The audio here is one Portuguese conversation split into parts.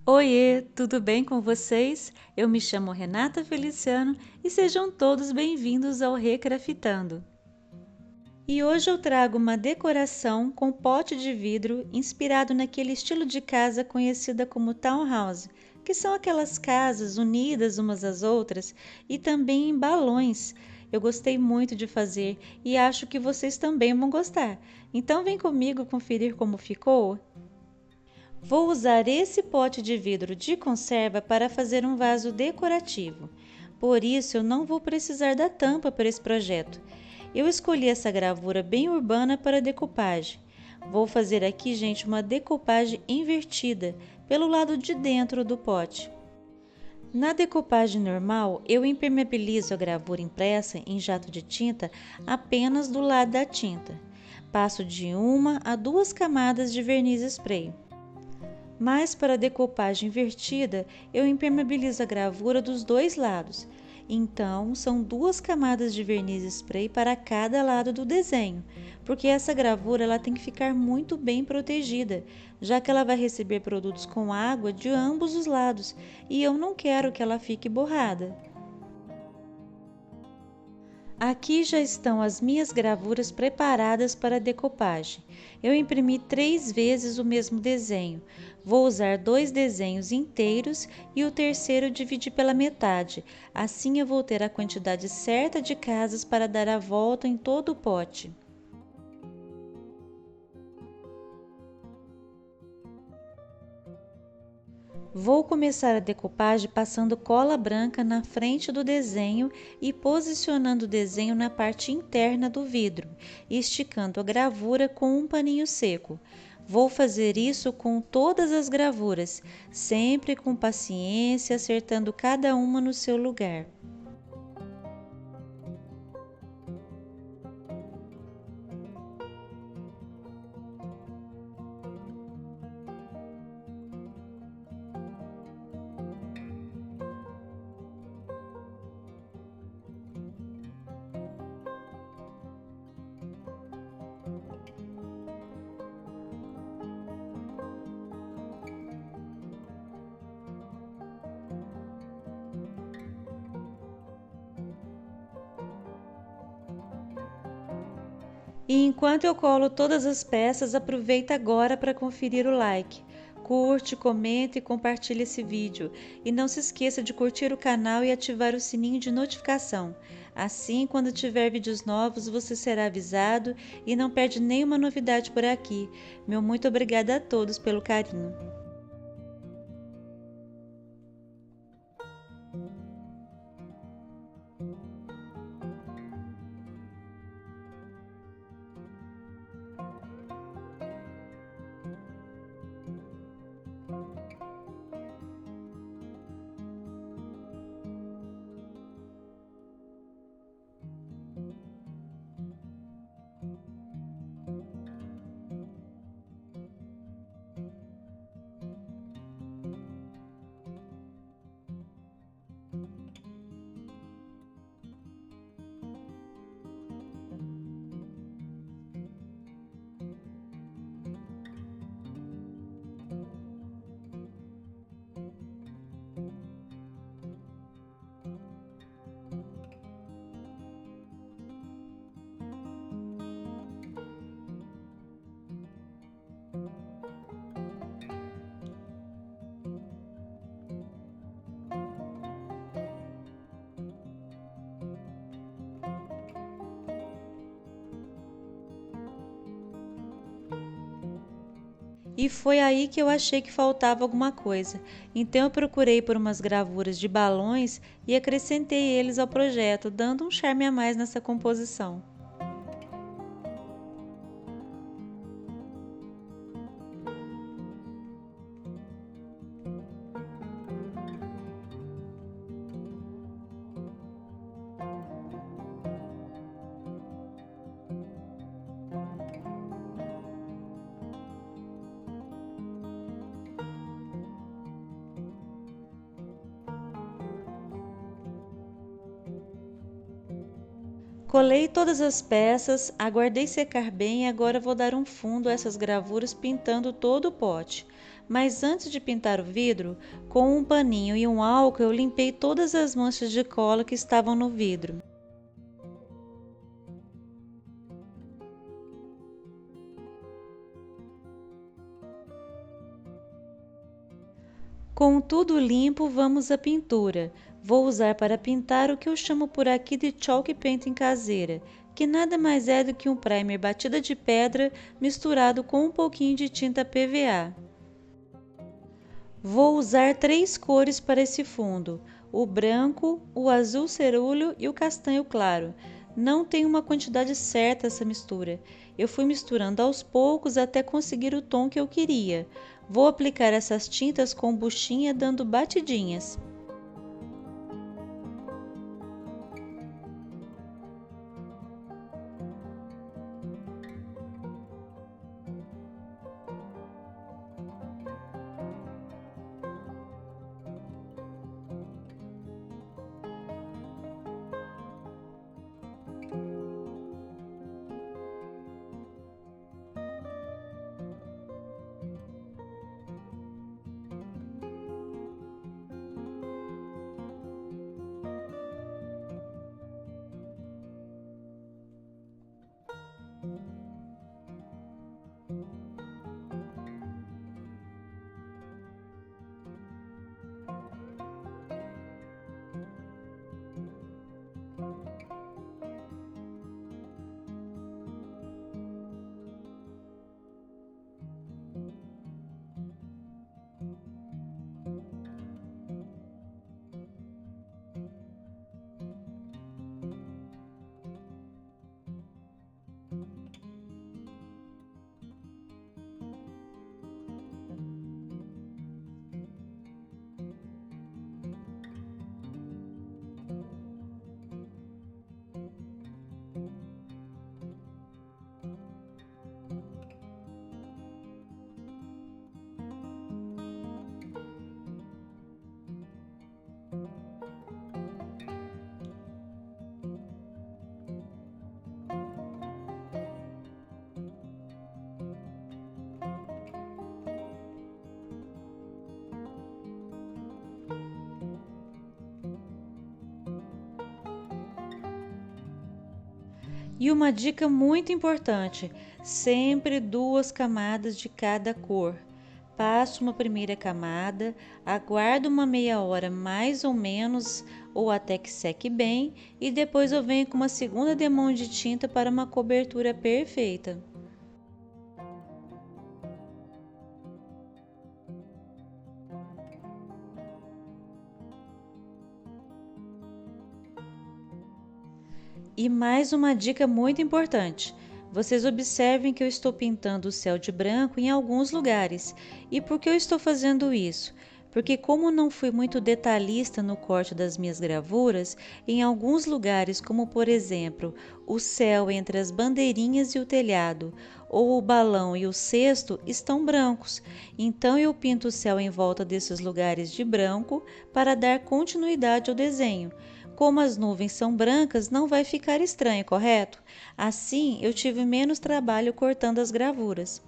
Oiê, tudo bem com vocês? Eu me chamo Renata Feliciano e sejam todos bem-vindos ao Recraftando. E hoje eu trago uma decoração com pote de vidro inspirado naquele estilo de casa conhecida como townhouse, que são aquelas casas unidas umas às outras e também em balões. Eu gostei muito de fazer e acho que vocês também vão gostar. Então vem comigo conferir como ficou? Vou usar esse pote de vidro de conserva para fazer um vaso decorativo. Por isso, eu não vou precisar da tampa para esse projeto. Eu escolhi essa gravura bem urbana para decupagem. Vou fazer aqui, gente, uma decupagem invertida pelo lado de dentro do pote. Na decupagem normal, eu impermeabilizo a gravura impressa em jato de tinta apenas do lado da tinta. Passo de 1 a 2 camadas de verniz spray. Mas para a decopagem invertida, eu impermeabilizo a gravura dos dois lados. Então, são 2 camadas de verniz spray para cada lado do desenho, porque essa gravura ela tem que ficar muito bem protegida, já que ela vai receber produtos com água de ambos os lados, e eu não quero que ela fique borrada. Aqui já estão as minhas gravuras preparadas para decopagem. Eu imprimi 3 vezes o mesmo desenho. Vou usar 2 desenhos inteiros e o terceiro dividi pela metade. Assim eu vou ter a quantidade certa de casas para dar a volta em todo o pote. Vou começar a decopagem passando cola branca na frente do desenho e posicionando o desenho na parte interna do vidro, esticando a gravura com um paninho seco. Vou fazer isso com todas as gravuras, sempre com paciência, acertando cada uma no seu lugar. E enquanto eu colo todas as peças, aproveita agora para conferir o like. Curte, comenta e compartilhe esse vídeo. E não se esqueça de curtir o canal e ativar o sininho de notificação. Assim, quando tiver vídeos novos, você será avisado e não perde nenhuma novidade por aqui. Meu muito obrigada a todos pelo carinho. E foi aí que eu achei que faltava alguma coisa. Então eu procurei por umas gravuras de balões e acrescentei eles ao projeto, dando um charme a mais nessa composição. Colei todas as peças, aguardei secar bem e agora vou dar um fundo a essas gravuras pintando todo o pote. mas antes de pintar o vidro, com um paninho e um álcool eu limpei todas as manchas de cola que estavam no vidro. Com tudo limpo, vamos à pintura. Vou usar para pintar o que eu chamo por aqui de chalk painting caseira, que nada mais é do que um primer batida de pedra misturado com um pouquinho de tinta PVA. Vou usar 3 cores para esse fundo: o branco, o azul cerúleo e o castanho claro. Não tem uma quantidade certa essa mistura. Eu fui misturando aos poucos até conseguir o tom que eu queria. Vou aplicar essas tintas com buchinha dando batidinhas. E uma dica muito importante: sempre 2 camadas de cada cor. Passo uma primeira camada, aguardo uma meia hora mais ou menos, ou até que seque bem, e depois eu venho com uma segunda demão de tinta para uma cobertura perfeita. E mais uma dica muito importante: vocês observem que eu estou pintando o céu de branco em alguns lugares. E por que eu estou fazendo isso? Porque, como não fui muito detalhista no corte das minhas gravuras, em alguns lugares, como por exemplo o céu entre as bandeirinhas e o telhado, ou o balão e o cesto, estão brancos. Então eu pinto o céu em volta desses lugares de branco para dar continuidade ao desenho. Como as nuvens são brancas, não vai ficar estranho, correto? Assim, eu tive menos trabalho cortando as gravuras.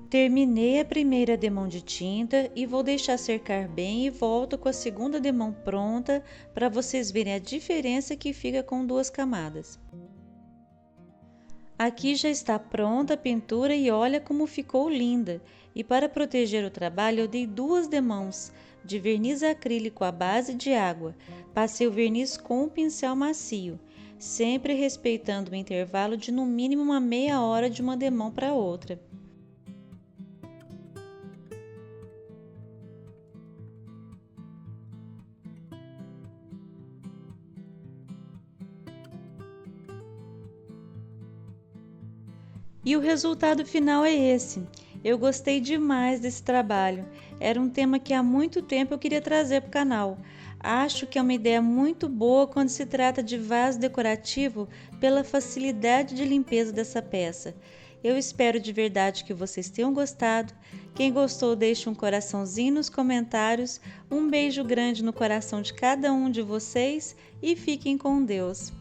Terminei a primeira demão de tinta e vou deixar secar bem e volto com a segunda demão pronta para vocês verem a diferença que fica com 2 camadas. Aqui já está pronta a pintura e olha como ficou linda. E para proteger o trabalho eu dei 2 demãos de verniz acrílico à base de água. Passei o verniz com um pincel macio. sempre respeitando o intervalo de no mínimo uma meia hora de uma demão para outra. E o resultado final é esse. Eu gostei demais desse trabalho. Era um tema que há muito tempo eu queria trazer para o canal. Acho que é uma ideia muito boa quando se trata de vaso decorativo pela facilidade de limpeza dessa peça. Eu espero de verdade que vocês tenham gostado. Quem gostou, deixe um coraçãozinho nos comentários. Um beijo grande no coração de cada um de vocês e fiquem com Deus.